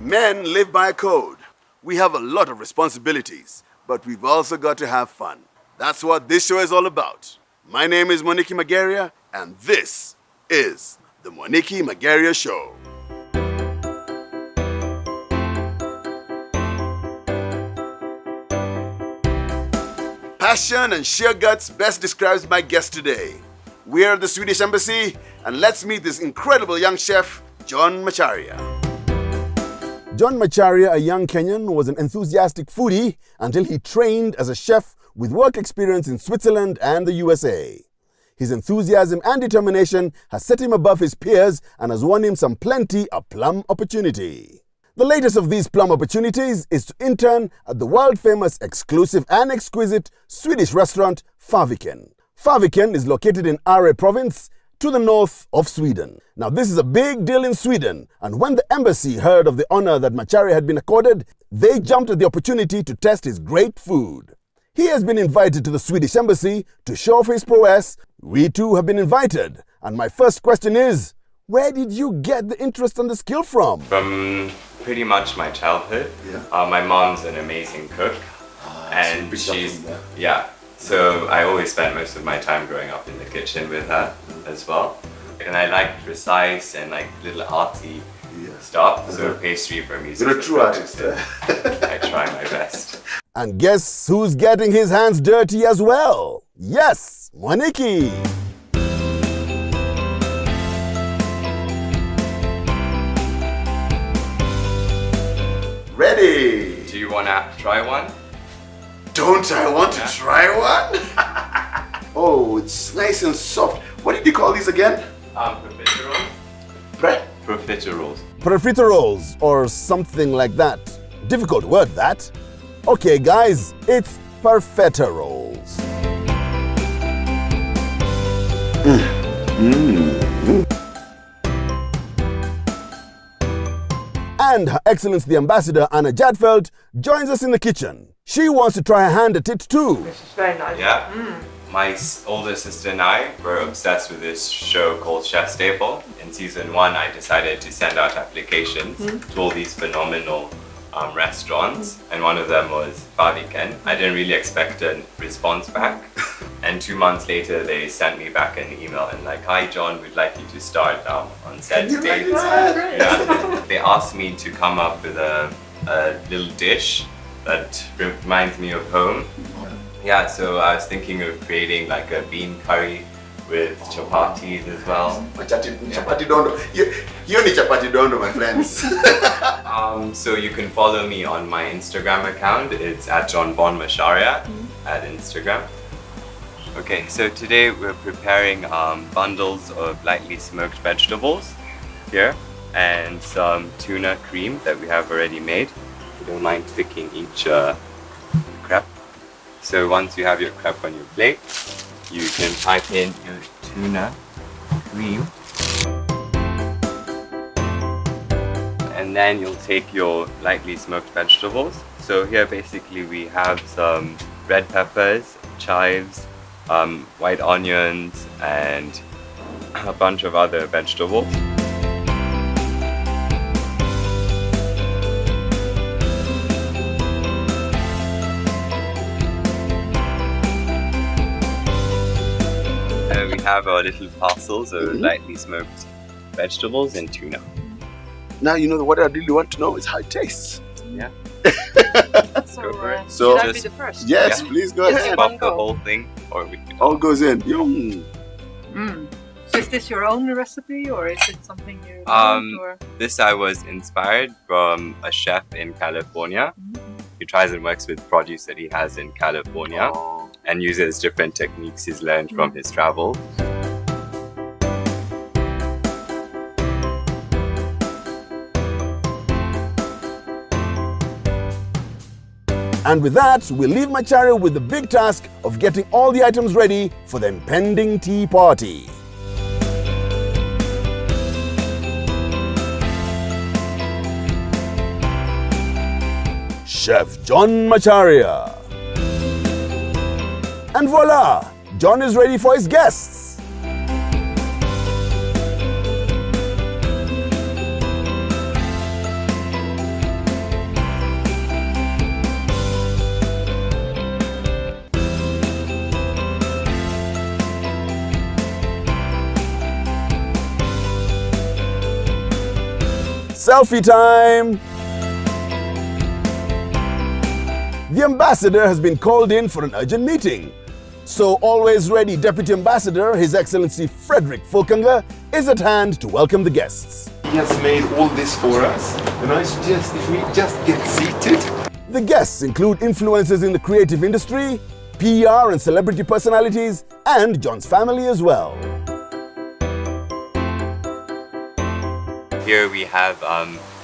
Men live by a code. We have a lot of responsibilities, but we've also got to have fun. That's what this show is all about. My name is MWANIKI MAGERIA, and this is the MWANIKI MAGERIA Show. Passion and sheer guts best describes my guest today. We're at the Swedish Embassy, and let's meet this incredible young chef, John Macharia. John Macharia, a young Kenyan, was an enthusiastic foodie until he trained as a chef with work experience in Switzerland and the USA. His enthusiasm and determination has set him above his peers and has won him a plum opportunity. The latest of these plum opportunities is to intern at the world-famous exclusive and exquisite Swedish restaurant Fäviken. Fäviken is located in Are province, to the north of Sweden. Now, this is a big deal in Sweden, and when the embassy heard of the honor that Macharia had been accorded, they jumped at the opportunity to test his great food. He has been invited to the Swedish embassy to show off his prowess. We too have been invited, and my first question is, where did you get the interest and the skill from? From pretty much my childhood. My mom's an amazing cook, and so I always spent most of my time growing up in the kitchen with her as well. And I like precise and like little artsy stuff, so pastry for me is You're a true artist. I try my best. And guess who's getting his hands dirty as well? Yes, MWANIKI! Ready! Do you want to try one? Don't I want to try one? Oh, it's nice and soft. What did you call these again? Profiteroles. Profiteroles. Profiteroles, or something like that. Difficult word, that. Okay, guys, it's profiteroles. And Her Excellency the Ambassador Anna Jadfeld joins us in the kitchen. She wants to try her hand at it too. This is very nice. Yeah. My older sister and I were obsessed with this show called Chef's Table. In season 1, I decided to send out applications to all these phenomenal restaurants, and one of them was Fäviken. I didn't really expect a response back, and 2 months later they sent me back an email and like, "Hi John, we'd like you to start on set dates." They asked me to come up with a little dish that reminds me of home. Yeah, so I was thinking of creating like a bean curry with chapatis as well. Chapati dondo. You need chapati dondo, my friends. So you can follow me on my Instagram account. It's at @JohnBonMacharia at Instagram. Okay, so today we're preparing bundles of lightly smoked vegetables here and some tuna cream that we have already made. You don't mind picking each crepe. So once you have your crepe on your plate, you can type in your tuna cream. And then you'll take your lightly smoked vegetables. So here basically we have some red peppers, chives, white onions, and a bunch of other vegetables. We have our little parcels of lightly smoked vegetables and tuna. Now you know what I really want to know is how it tastes. Yeah. So, So should I be the first? Yes, please go ahead. Just pop the whole thing, or we can All goes in. Yum. So is this your own recipe, or is it something you learned, or? This I was inspired from a chef in California. He tries and works with produce that he has in California and uses different techniques he's learned from his travel. And with that, we'll leave Macharia with the big task of getting all the items ready for the impending tea party. Chef John Macharia. And voila! John is ready for his guests. Selfie time! The ambassador has been called in for an urgent meeting. So always ready Deputy Ambassador, His Excellency Frederick Fulkanga, is at hand to welcome the guests. He has made all this for us, and I suggest if we just get seated. The guests include influencers in the creative industry, PR and celebrity personalities, and John's family as well. Here we have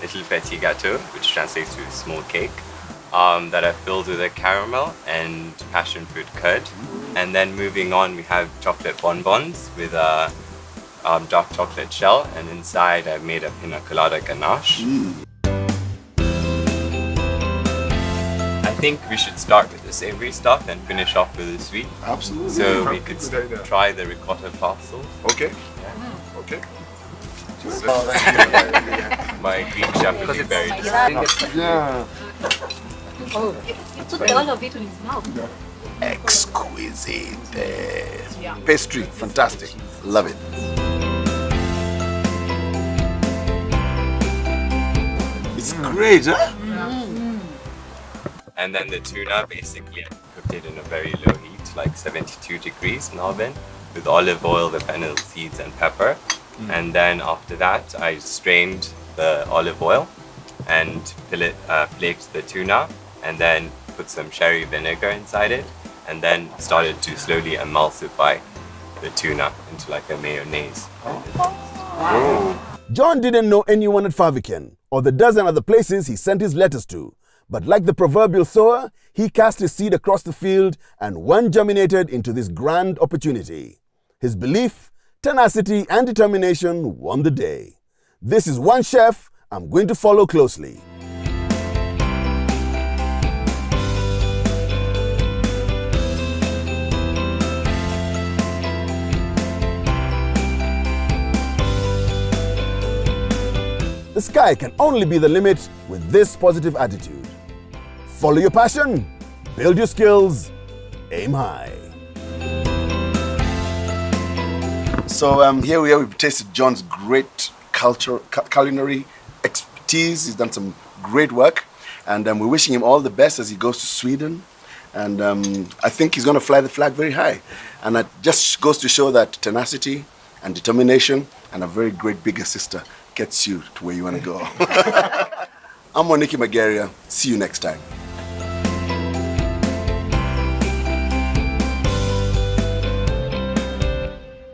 little petit gâteau, which translates to small cake, that are filled with a caramel and passion fruit curd. And then moving on, we have chocolate bonbons with a dark chocolate shell, and inside I've made a pina colada ganache. I think we should start with the savory stuff and finish off with the sweet. Absolutely. So we could try the ricotta parcels. Okay. Okay. My Greek chef will be very disappointed. Yeah. Oh, he put all of it in his mouth. Exquisite. Pastry, fantastic. Love it. It's great, huh? And then the tuna, basically I cooked it in a very low heat, like 72 degrees in the oven, with olive oil, the fennel seeds and pepper. And then after that, I strained the olive oil and flaked the tuna, and then put some sherry vinegar inside it, and then started to slowly emulsify the tuna into like a mayonnaise. John didn't know anyone at Faviken or the dozen other places he sent his letters to. But like the proverbial sower, he cast his seed across the field and one germinated into this grand opportunity. His belief, tenacity and determination won the day. This is one chef I'm going to follow closely. The sky can only be the limit with this positive attitude. Follow your passion, build your skills, aim high. So here we are, we've tasted John's great culinary expertise. He's done some great work, and we're wishing him all the best as he goes to Sweden. And I think he's going to fly the flag very high. And that just goes to show that tenacity and determination and a very great bigger sister gets you to where you want to go. I'm MWANIKI Mageria. See you next time.